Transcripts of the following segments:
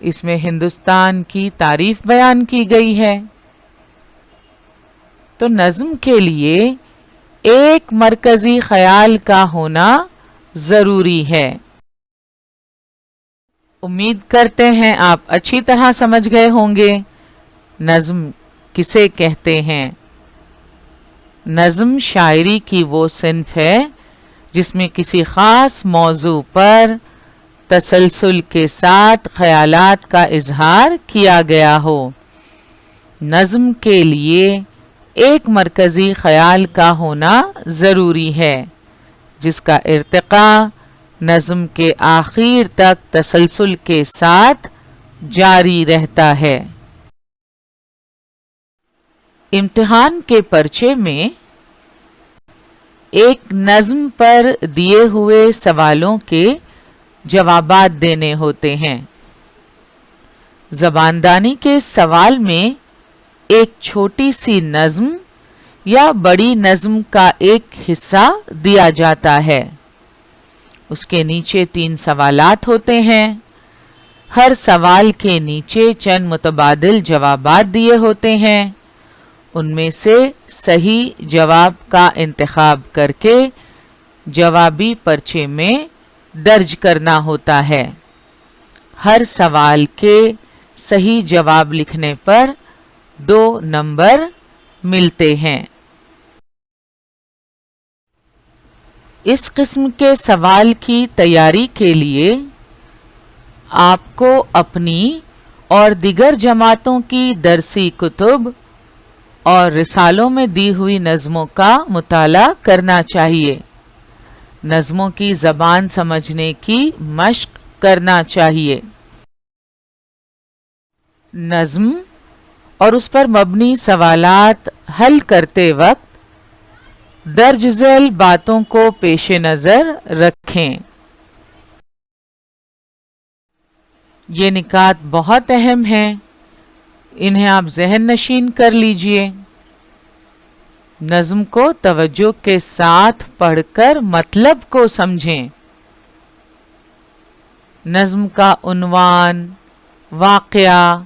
اس میں ہندوستان کی تعریف بیان کی گئی ہے۔ تو نظم کے لیے ایک مرکزی خیال کا ہونا ضروری ہے۔ امید کرتے ہیں آپ اچھی طرح سمجھ گئے ہوں گے نظم کسے کہتے ہیں۔ نظم شاعری کی وہ صنف ہے جس میں کسی خاص موضوع پر تسلسل کے ساتھ خیالات کا اظہار کیا گیا ہو۔ نظم کے لیے ایک مرکزی خیال کا ہونا ضروری ہے جس کا ارتقاء نظم کے آخر تک تسلسل کے ساتھ جاری رہتا ہے۔ امتحان کے پرچے میں ایک نظم پر دیے ہوئے سوالوں کے جوابات دینے ہوتے ہیں۔ زباندانی کے سوال میں ایک چھوٹی سی نظم یا بڑی نظم کا ایک حصہ دیا جاتا ہے۔ اس کے نیچے 3 سوالات ہوتے ہیں۔ ہر سوال کے نیچے چند متبادل جوابات دیے ہوتے ہیں۔ ان میں سے صحیح جواب کا انتخاب کر کے جوابی پرچے میں درج کرنا ہوتا ہے۔ ہر سوال کے صحیح جواب لکھنے پر 2 نمبر ملتے ہیں۔ اس قسم کے سوال کی تیاری کے لیے آپ کو اپنی اور دیگر جماعتوں کی درسی کتب اور رسالوں میں دی ہوئی نظموں کا مطالعہ کرنا چاہیے۔ نظموں کی زبان سمجھنے کی مشق کرنا چاہیے۔ نظم اور اس پر مبنی سوالات حل کرتے وقت درج ذیل باتوں کو پیش نظر رکھیں۔ یہ نکات بہت اہم ہیں، انہیں آپ ذہن نشین کر لیجئے۔ نظم کو توجہ کے ساتھ پڑھ کر مطلب کو سمجھیں۔ نظم کا عنوان، واقعہ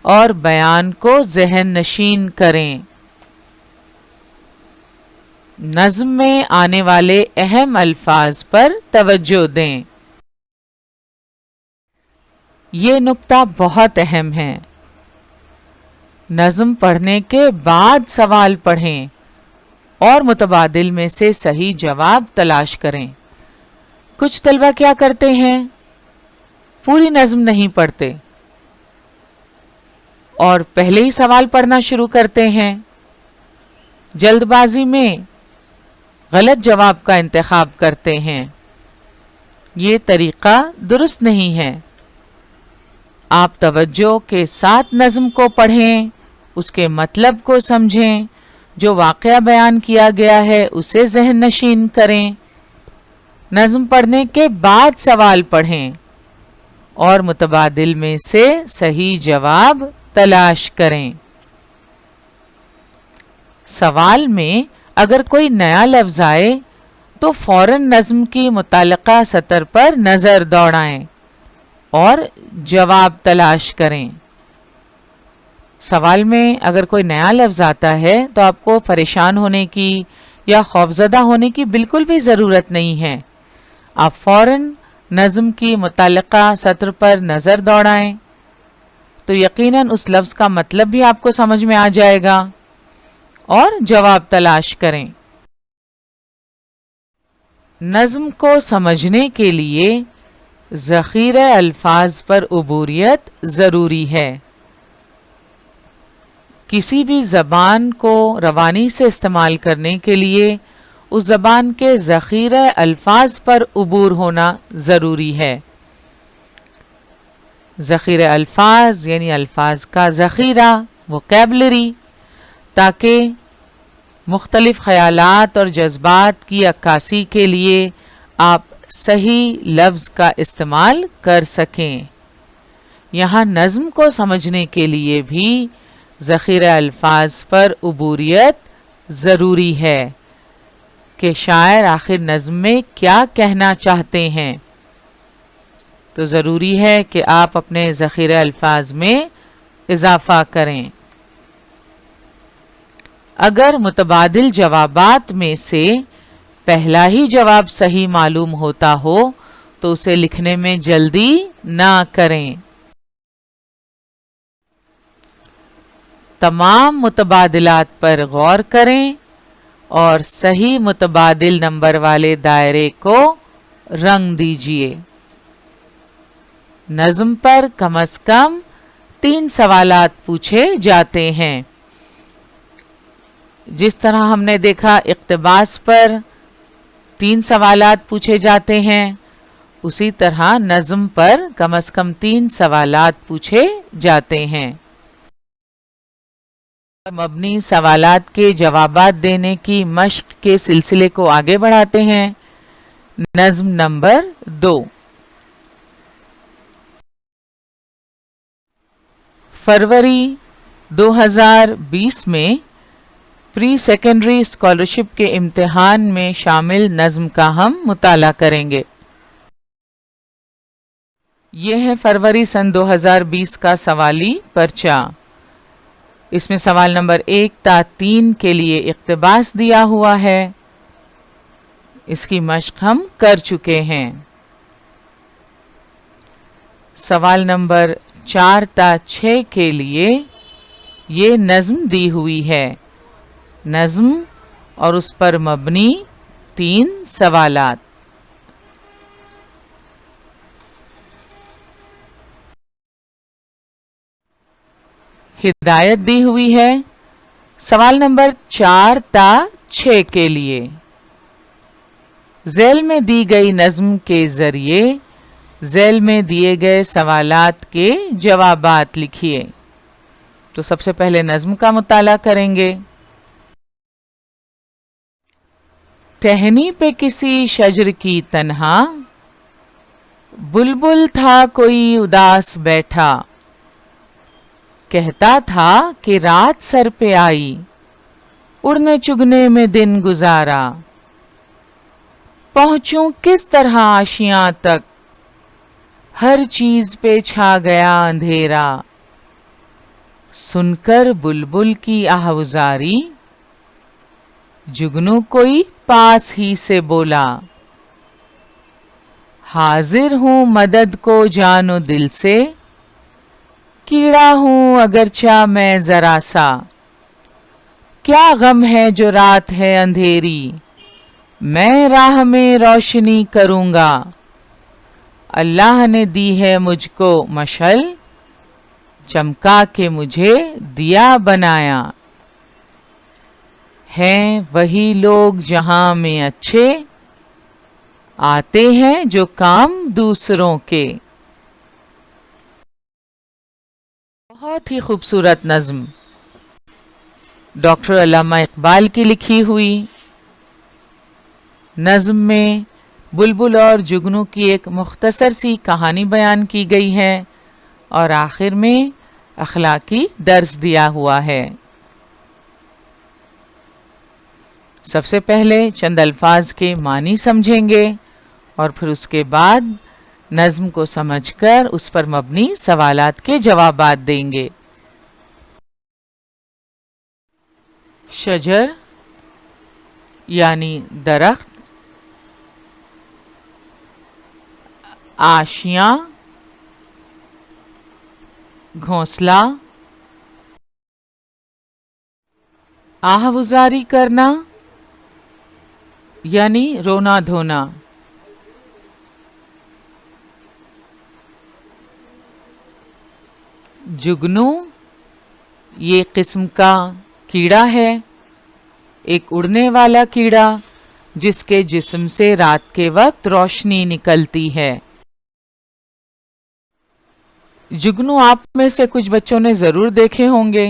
اور بیان کو ذہن نشین کریں۔ نظم میں آنے والے اہم الفاظ پر توجہ دیں۔ یہ نکتہ بہت اہم ہے۔ نظم پڑھنے کے بعد سوال پڑھیں اور متبادل میں سے صحیح جواب تلاش کریں۔ کچھ طلبہ کیا کرتے ہیں؟ پوری نظم نہیں پڑھتے اور پہلے ہی سوال پڑھنا شروع کرتے ہیں۔ جلد بازی میں غلط جواب کا انتخاب کرتے ہیں۔ یہ طریقہ درست نہیں ہے۔ آپ توجہ کے ساتھ نظم کو پڑھیں، اس کے مطلب کو سمجھیں، جو واقعہ بیان کیا گیا ہے اسے ذہن نشین کریں۔ نظم پڑھنے کے بعد سوال پڑھیں اور متبادل میں سے صحیح جواب تلاش کریں۔ سوال میں اگر کوئی نیا لفظ آئے تو فوراً نظم کی متعلقہ سطر پر نظر دوڑائیں اور جواب تلاش کریں۔ سوال میں اگر کوئی نیا لفظ آتا ہے تو آپ کو پریشان ہونے کی یا خوفزدہ ہونے کی بالکل بھی ضرورت نہیں ہے۔ آپ فوراً نظم کی متعلقہ سطر پر نظر دوڑائیں تو یقیناً اس لفظ کا مطلب بھی آپ کو سمجھ میں آ جائے گا اور جواب تلاش کریں۔ نظم کو سمجھنے کے لیے ذخیرہ الفاظ پر عبوریت ضروری ہے۔ کسی بھی زبان کو روانی سے استعمال کرنے کے لیے اس زبان کے ذخیرہ الفاظ پر عبور ہونا ضروری ہے۔ ذخیرہ الفاظ یعنی الفاظ کا ذخیرہ، ووکیبلری، تاکہ مختلف خیالات اور جذبات کی عکاسی کے لیے آپ صحیح لفظ کا استعمال کر سکیں۔ یہاں نظم کو سمجھنے کے لیے بھی ذخیرہ الفاظ پر عبوریت ضروری ہے کہ شاعر آخر نظم میں کیا کہنا چاہتے ہیں۔ تو ضروری ہے کہ آپ اپنے ذخیرہ الفاظ میں اضافہ کریں۔ اگر متبادل جوابات میں سے پہلا ہی جواب صحیح معلوم ہوتا ہو تو اسے لکھنے میں جلدی نہ کریں۔ تمام متبادلات پر غور کریں اور صحیح متبادل نمبر والے دائرے کو رنگ دیجیے۔ نظم پر کم از کم 3 سوالات پوچھے جاتے ہیں۔ جس طرح ہم نے دیکھا اقتباس پر 3 سوالات پوچھے جاتے ہیں، اسی طرح نظم پر کم از کم 3 سوالات پوچھے جاتے ہیں۔ مبنی سوالات کے جوابات دینے کی مشق کے سلسلے کو آگے بڑھاتے ہیں۔ نظم نمبر 2۔ فروری 2020 میں پری سیکنڈری اسکالرشپ کے امتحان میں شامل نظم کا ہم مطالعہ کریں گے۔ یہ ہے فروری سن 2020 کا سوالی پرچہ۔ اس میں سوال نمبر 1 تا 3 کے لیے اقتباس دیا ہوا ہے۔ اس کی مشق ہم کر چکے ہیں۔ سوال نمبر 4 تا 6 کے لیے یہ نظم دی ہوئی ہے۔ نظم اور اس پر مبنی 3 سوالات۔ ہدایت دی ہوئی ہے سوال نمبر 4 تا 6 کے لیے۔ ذیل میں دی گئی نظم کے ذریعے ذیل میں دیے گئے سوالات کے جوابات لکھیے۔ تو سب سے پہلے نظم کا مطالعہ کریں گے۔ ٹہنی پہ کسی شجر کی تنہا بلبل تھا کوئی اداس بیٹھا، کہتا تھا کہ رات سر پہ آئی، اڑنے چگنے میں دن گزارا، پہنچوں کس طرح آشیاں تک، ہر چیز پہ چھا گیا اندھیرا، سن کر بلبل کی آہوزاری، جگنو کوئی پاس ہی سے بولا، حاضر ہوں مدد کو جان و دل سے، کیڑا ہوں اگرچہ میں ذرا سا، کیا غم ہے جو رات ہے اندھیری، میں راہ میں روشنی کروں گا، اللہ نے دی ہے مجھ کو مشعل، چمکا کے مجھے دیا بنایا، ہیں وہی لوگ جہاں میں اچھے، آتے ہیں جو کام دوسروں کے۔ بہت ہی خوبصورت نظم ڈاکٹر علامہ اقبال کی لکھی ہوئی۔ نظم میں بلبل اور جگنو کی ایک مختصر سی کہانی بیان کی گئی ہے اور آخر میں اخلاقی درس دیا ہوا ہے۔ سب سے پہلے چند الفاظ کے معنی سمجھیں گے اور پھر اس کے بعد نظم کو سمجھ کر اس پر مبنی سوالات کے جوابات دیں گے۔ شجر یعنی درخت، آشیاں گھونسلہ، آہوزاری کرنا یعنی رونا دھونا، جگنو یہ قسم کا کیڑا ہے، ایک اڑنے والا کیڑا جس کے جسم سے رات کے وقت روشنی نکلتی ہے۔ جگنو آپ میں سے کچھ بچوں نے ضرور دیکھے ہوں گے۔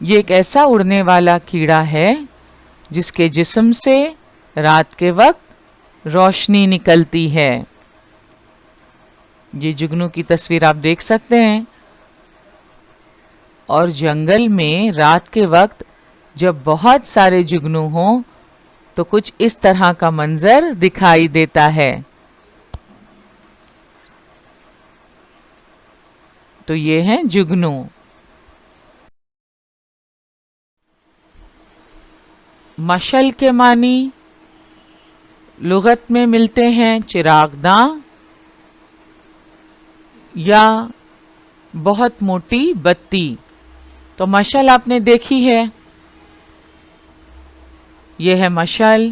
یہ ایک ایسا اڑنے والا کیڑا ہے جس کے جسم سے رات کے وقت روشنی نکلتی ہے۔ یہ جگنو کی تصویر آپ دیکھ سکتے ہیں، اور جنگل میں رات کے وقت جب بہت سارے جگنو ہوں تو کچھ اس طرح کا منظر دکھائی دیتا ہے۔ تو یہ ہیں جگنو۔ مشعل کے معنی لغت میں ملتے ہیں چراغ داں یا بہت موٹی بتی۔ تو مشعل آپ نے دیکھی ہے، یہ ہے مشعل۔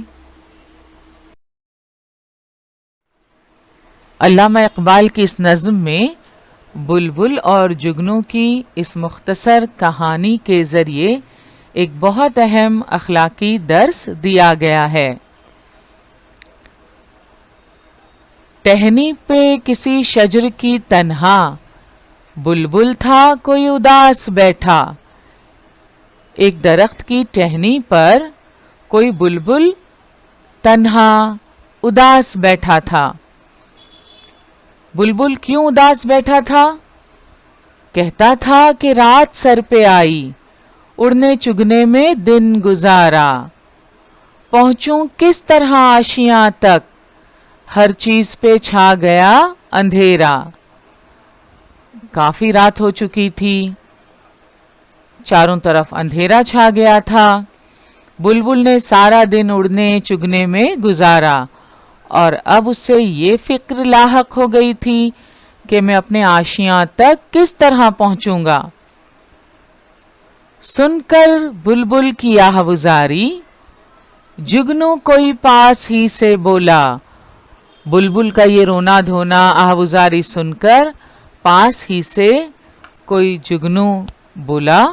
علامہ اقبال کی اس نظم میں بلبل اور جگنو کی اس مختصر کہانی کے ذریعے ایک بہت اہم اخلاقی درس دیا گیا ہے۔ ٹہنی پہ کسی شجر کی تنہا، بلبل تھا کوئی اداس بیٹھا۔ ایک درخت کی ٹہنی پر کوئی بلبل تنہا اداس بیٹھا تھا۔ بلبل کیوں اداس بیٹھا تھا؟ کہتا تھا کہ رات سر پہ آئی، اڑنے چگنے میں دن گزارا۔ پہنچوں کس طرح آشیاں تک، ہر چیز پہ چھا گیا اندھیرا۔ کافی رات ہو چکی تھی، چاروں طرف اندھیرا چھا گیا تھا۔ بلبل نے سارا دن اڑنے چگنے میں گزارا اور اب اس سے یہ فکر لاحق ہو گئی تھی کہ میں اپنے آشیاں تک کس طرح پہنچوں گا۔ سن کر بلبل کی آہوزاری، جگنو کوئی پاس ہی سے بولا۔ بلبل کا یہ رونا دھونا آہوزاری سن کر پاس ہی سے کوئی جگنو بولا،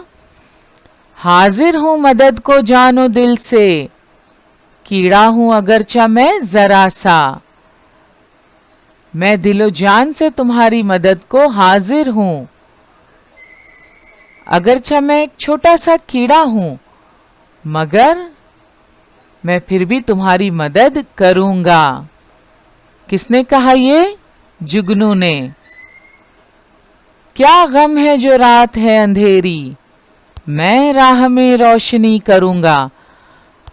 حاضر ہوں مدد کو جان و دل سے، کیڑا ہوں اگرچہ میں ذرا سا۔ میں دل و جان سے تمہاری مدد کو حاضر ہوں، اگرچہ میں ایک چھوٹا سا کیڑا ہوں، مگر میں پھر بھی تمہاری مدد کروں گا۔ کس نے کہا یہ؟ جگنو نے۔ کیا غم ہے جو رات ہے اندھیری، میں راہ میں روشنی کروں گا۔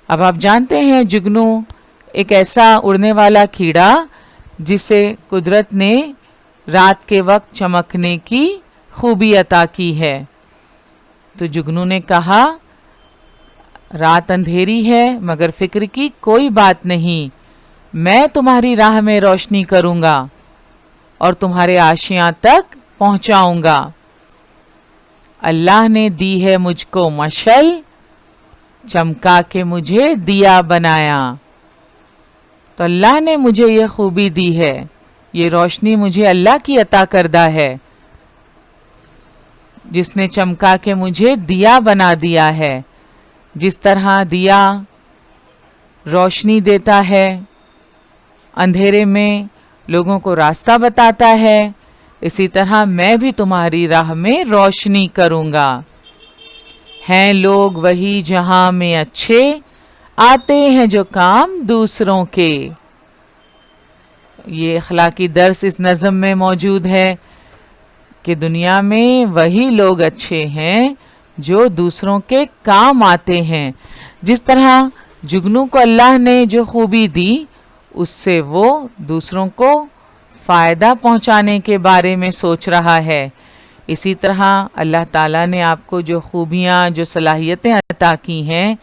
اب آپ جانتے ہیں جگنو ایک ایسا اڑنے والا کیڑا جسے قدرت نے رات کے وقت چمکنے کی خوبی عطا کی ہے۔ تو جگنو نے کہا رات اندھیری ہے مگر فکر کی کوئی بات نہیں، میں تمہاری راہ میں روشنی کروں گا اور تمہارے آشیاں تک پہنچاؤں گا۔ اللہ نے دی ہے مجھ کو مشعل، چمکا کے مجھے دیا بنایا۔ تو اللہ نے مجھے یہ خوبی دی ہے، یہ روشنی مجھے اللہ کی عطا کردہ ہے، جس نے چمکا کے مجھے دیا بنا دیا ہے۔ جس طرح دیا روشنی دیتا ہے، اندھیرے میں لوگوں کو راستہ بتاتا ہے، اسی طرح میں بھی تمہاری راہ میں روشنی کروں گا۔ ہیں لوگ وہی جہاں میں اچھے، آتے ہیں جو کام دوسروں کے۔ یہ اخلاقی درس اس نظم میں موجود ہے کہ دنیا میں وہی لوگ اچھے ہیں جو دوسروں کے کام آتے ہیں۔ جس طرح جگنو کو اللہ نے جو خوبی دی، اس سے وہ دوسروں کو فائدہ پہنچانے کے بارے میں سوچ رہا ہے، اسی طرح اللہ تعالیٰ نے آپ کو جو خوبیاں جو صلاحیتیں عطا کی ہیں،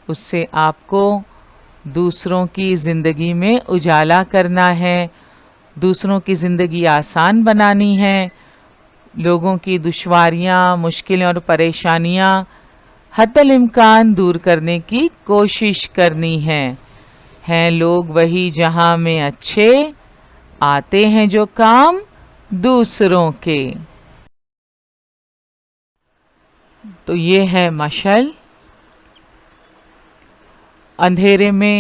اس سے آپ کو دوسروں کی زندگی میں اجالا کرنا ہے، دوسروں کی زندگی آسان بنانی ہے، لوگوں کی دشواریاں، مشکلیں اور پریشانیاں حتی الامکان دور کرنے کی کوشش کرنی ہے۔ ہیں لوگ وہی جہاں میں اچھے، آتے ہیں جو کام دوسروں کے۔ تو یہ ہے مشعل، اندھیرے میں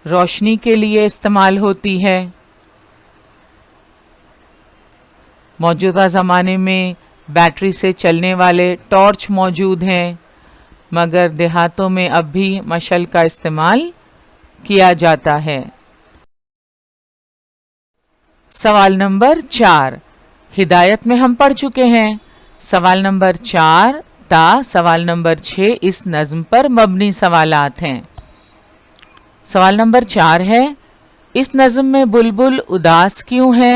روشنی کے لیے استعمال ہوتی ہے۔ موجودہ زمانے میں بیٹری سے چلنے والے ٹارچ موجود ہیں، مگر دیہاتوں میں اب بھی مشعل کا استعمال کیا جاتا ہے۔ سوال نمبر 4 ہدایت میں ہم پڑھ چکے ہیں۔ سوال نمبر 4 تا سوال نمبر 6 اس نظم پر مبنی سوالات ہیں۔ سوال نمبر 4 ہے، اس نظم میں بلبل اداس کیوں ہے؟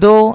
2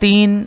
3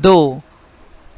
2,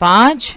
5,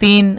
3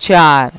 4।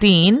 3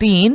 3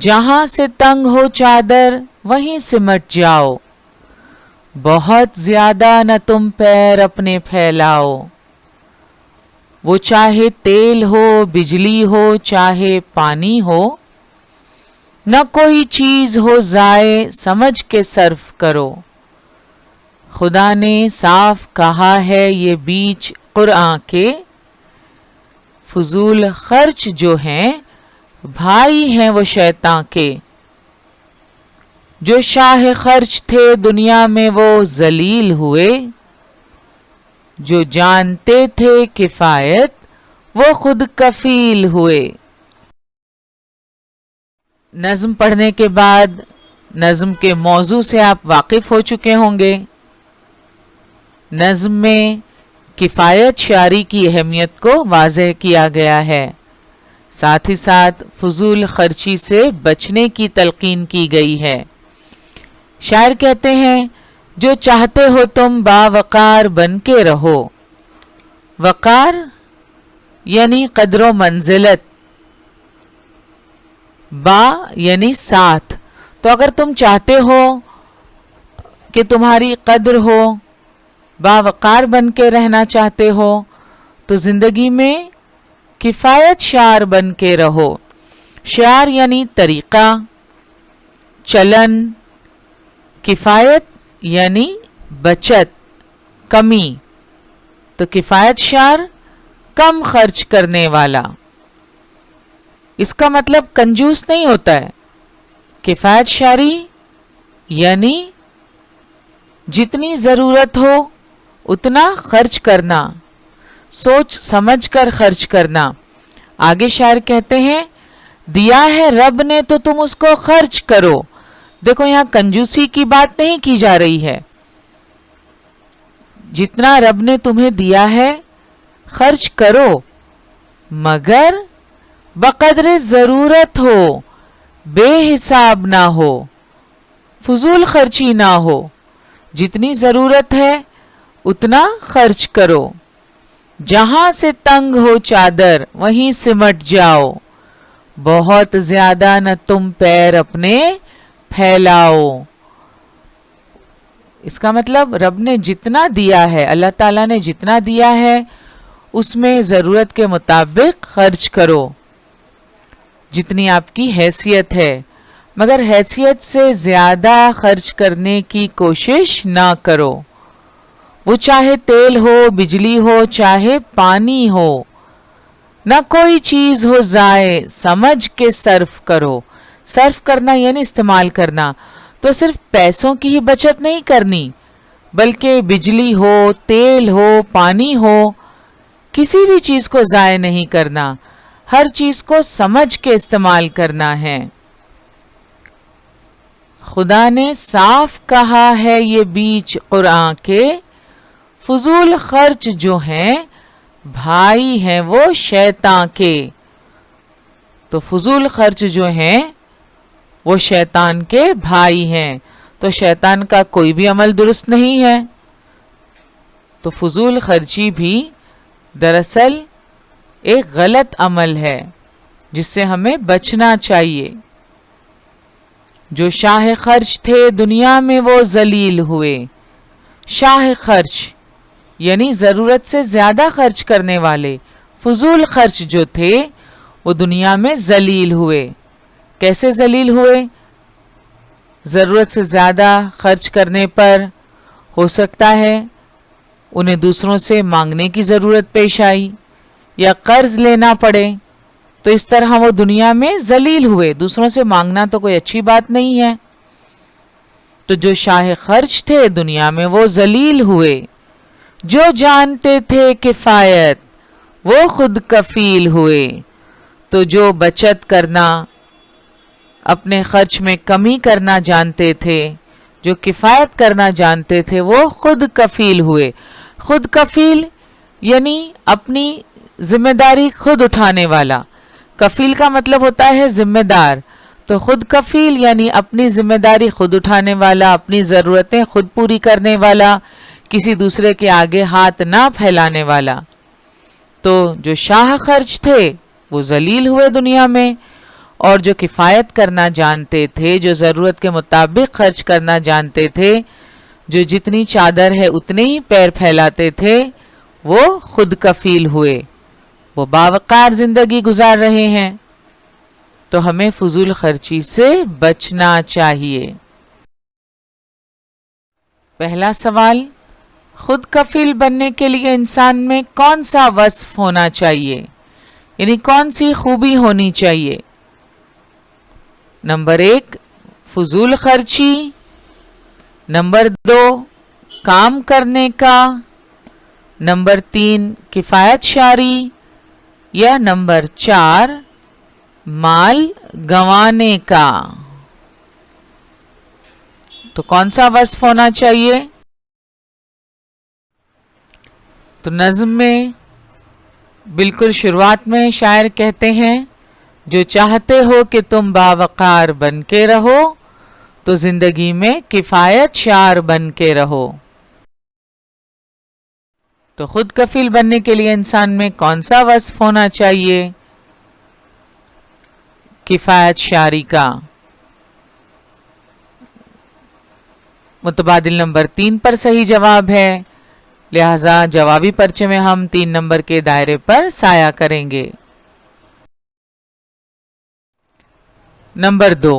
جہاں سے تنگ ہو چادر وہیں سمٹ جاؤ، بہت زیادہ نہ تم پیر اپنے پھیلاؤ۔ وہ چاہے تیل ہو، بجلی ہو، چاہے پانی ہو، نہ کوئی چیز ہو ضائع سمجھ کے صرف کرو۔ خدا نے صاف کہا ہے یہ بیچ قرآن کے، فضول خرچ جو ہیں بھائی ہیں وہ شیطان کے۔ جو شاہ خرچ تھے دنیا میں وہ ذلیل ہوئے، جو جانتے تھے کفایت وہ خود کفیل ہوئے۔ نظم پڑھنے کے بعد نظم کے موضوع سے آپ واقف ہو چکے ہوں گے۔ نظم میں کفایت شعری کی اہمیت کو واضح کیا گیا ہے، ساتھ ہی ساتھ فضول خرچی سے بچنے کی تلقین کی گئی ہے۔ شاعر کہتے ہیں جو چاہتے ہو تم باوقار بن کے رہو۔ وقار یعنی قدر و منزلت، با یعنی ساتھ۔ تو اگر تم چاہتے ہو کہ تمہاری قدر ہو، باوقار بن کے رہنا چاہتے ہو، تو زندگی میں کفایت شعر بن کے رہو۔ شعر یعنی طریقہ، چلن، کفایت یعنی بچت، کمی۔ تو کفایت شعر کم خرچ کرنے والا، اس کا مطلب کنجوس نہیں ہوتا ہے۔ کفایت شعری یعنی جتنی ضرورت ہو اتنا خرچ کرنا، سوچ سمجھ کر خرچ کرنا۔ آگے شاعر کہتے ہیں دیا ہے رب نے تو تم اس کو خرچ کرو۔ دیکھو یہاں کنجوسی کی بات نہیں کی جا رہی ہے، جتنا رب نے تمہیں دیا ہے خرچ کرو، مگر بقدر ضرورت ہو، بے حساب نہ ہو، فضول خرچی نہ ہو۔ جتنی ضرورت ہے اتنا خرچ کرو۔ جہاں سے تنگ ہو چادر وہیں سمٹ جاؤ، بہت زیادہ نہ تم پیر اپنے پھیلاؤ۔ اس کا مطلب رب نے جتنا دیا ہے، اللہ تعالیٰ نے جتنا دیا ہے اس میں ضرورت کے مطابق خرچ کرو، جتنی آپ کی حیثیت ہے، مگر حیثیت سے زیادہ خرچ کرنے کی کوشش نہ کرو۔ وہ چاہے تیل ہو، بجلی ہو، چاہے پانی ہو، نہ کوئی چیز ہو ضائع سمجھ کے صرف کرو۔ صرف کرنا یعنی استعمال کرنا، تو صرف پیسوں کی ہی بچت نہیں کرنی، بلکہ بجلی ہو، تیل ہو، پانی ہو، کسی بھی چیز کو ضائع نہیں کرنا، ہر چیز کو سمجھ کے استعمال کرنا ہے۔ خدا نے صاف کہا ہے یہ بیچ قرآن کے، فضول خرچ جو ہیں بھائی ہیں وہ شیطان کے۔ تو فضول خرچ جو ہیں وہ شیطان کے بھائی ہیں، تو شیطان کا کوئی بھی عمل درست نہیں ہے۔ تو فضول خرچی بھی دراصل ایک غلط عمل ہے جس سے ہمیں بچنا چاہیے۔ جو شاہ خرچ تھے دنیا میں وہ ذلیل ہوئے۔ شاہ خرچ یعنی ضرورت سے زیادہ خرچ کرنے والے، فضول خرچ جو تھے وہ دنیا میں ذلیل ہوئے۔ کیسے ذلیل ہوئے؟ ضرورت سے زیادہ خرچ کرنے پر ہو سکتا ہے انہیں دوسروں سے مانگنے کی ضرورت پیش آئی یا قرض لینا پڑے، تو اس طرح وہ دنیا میں ذلیل ہوئے۔ دوسروں سے مانگنا تو کوئی اچھی بات نہیں ہے۔ تو جو شاہ خرچ تھے دنیا میں وہ ذلیل ہوئے، جو جانتے تھے کفایت وہ خود کفیل ہوئے۔ تو جو بچت کرنا، اپنے خرچ میں کمی کرنا جانتے تھے، جو کفایت کرنا جانتے تھے، وہ خود کفیل ہوئے۔ خود کفیل یعنی اپنی ذمہ داری خود اٹھانے والا۔ کفیل کا مطلب ہوتا ہے ذمہ دار، تو خود کفیل یعنی اپنی ذمہ داری خود اٹھانے والا، اپنی ضرورتیں خود پوری کرنے والا، کسی دوسرے کے آگے ہاتھ نہ پھیلانے والا۔ تو جو شاہ خرچ تھے وہ ذلیل ہوئے دنیا میں، اور جو کفایت کرنا جانتے تھے، جو ضرورت کے مطابق خرچ کرنا جانتے تھے، جو جتنی چادر ہے اتنے ہی پیر پھیلاتے تھے، وہ خود کفیل ہوئے، وہ باوقار زندگی گزار رہے ہیں۔ تو ہمیں فضول خرچی سے بچنا چاہیے۔ پہلا سوال، خود کفیل بننے کے لیے انسان میں کون سا وصف ہونا چاہیے، یعنی کون سی خوبی ہونی چاہیے؟ نمبر 1 فضول خرچی، نمبر 2 کام کرنے کا، نمبر 3 کفایت شاری، یا نمبر 4 مال گنوانے کا۔ تو کون سا وصف ہونا چاہیے؟ تو نظم میں بالکل شروعات میں شاعر کہتے ہیں، جو چاہتے ہو کہ تم باوقار بن کے رہو تو زندگی میں کفایت شار بن کے رہو۔ تو خود کفیل بننے کے لیے انسان میں کون سا وصف ہونا چاہیے؟ کفایت شاری کا۔ متبادل نمبر 3 پر صحیح جواب ہے، لہذا جوابی پرچے میں ہم 3 نمبر کے دائرے پر سایہ کریں گے۔ نمبر 2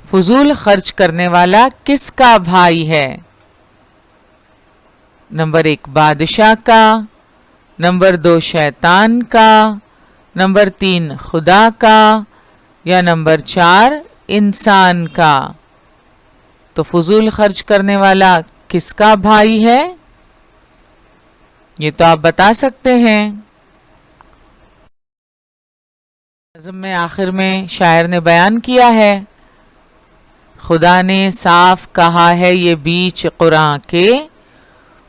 فضول خرچ کرنے والا کس کا بھائی ہے؟ نمبر 1 بادشاہ کا، نمبر 2 شیطان کا، نمبر 3 خدا کا، یا نمبر 4 انسان کا۔ تو فضول خرچ کرنے والا کس کا بھائی ہے؟ یہ تو آپ بتا سکتے ہیں۔ نظم میں آخر میں شاعر نے بیان کیا ہے، خدا نے صاف کہا ہے یہ بیچ قرآن کے،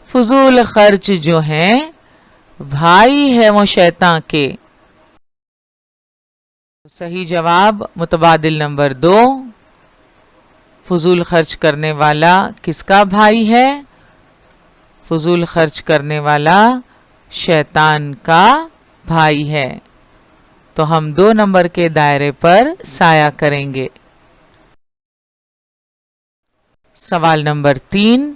فضول خرچ جو ہیں بھائی ہے وہ شیطان کے۔ صحیح جواب متبادل نمبر 2، فضول خرچ کرنے والا کس کا بھائی ہے؟ فضول خرچ کرنے والا شیطان کا بھائی ہے۔ تو ہم 2 نمبر کے دائرے پر سایہ کریں گے۔ سوال نمبر 3،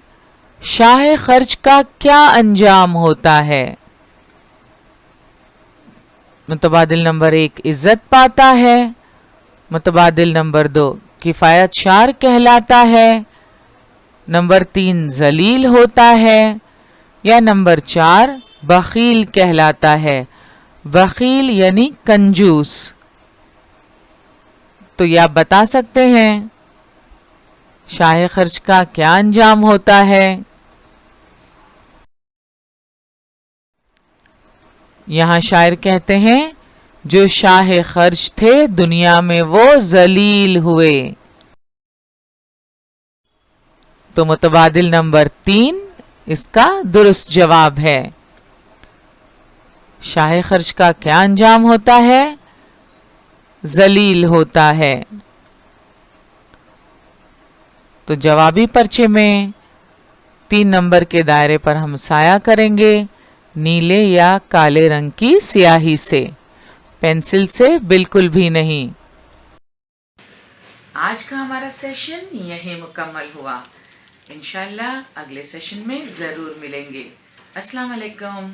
شاہ خرچ کا کیا انجام ہوتا ہے؟ متبادل نمبر 1 عزت پاتا ہے، متبادل نمبر 2 کفایت شار کہلاتا ہے، نمبر 3 ذلیل ہوتا ہے، یا نمبر 4 بخیل کہلاتا ہے۔ بخیل یعنی کنجوس۔ تو یہ آپ بتا سکتے ہیں شاہ خرچ کا کیا انجام ہوتا ہے؟ یہاں شاعر کہتے ہیں، جو شاہ خرچ تھے دنیا میں وہ ذلیل ہوئے۔ تو متبادل نمبر 3 اس کا درست جواب ہے۔ شاہ خرچ کا کیا انجام ہوتا ہے؟ ذلیل ہوتا ہے۔ تو جوابی پرچے میں 3 نمبر کے دائرے پر ہم سایہ کریں گے، نیلے یا کالے رنگ کی سیاہی سے، پینسل سے بالکل بھی نہیں۔ آج کا ہمارا سیشن یہیں مکمل ہوا، انشاءاللہ اگلے سیشن میں ضرور ملیں گے۔ السلام علیکم۔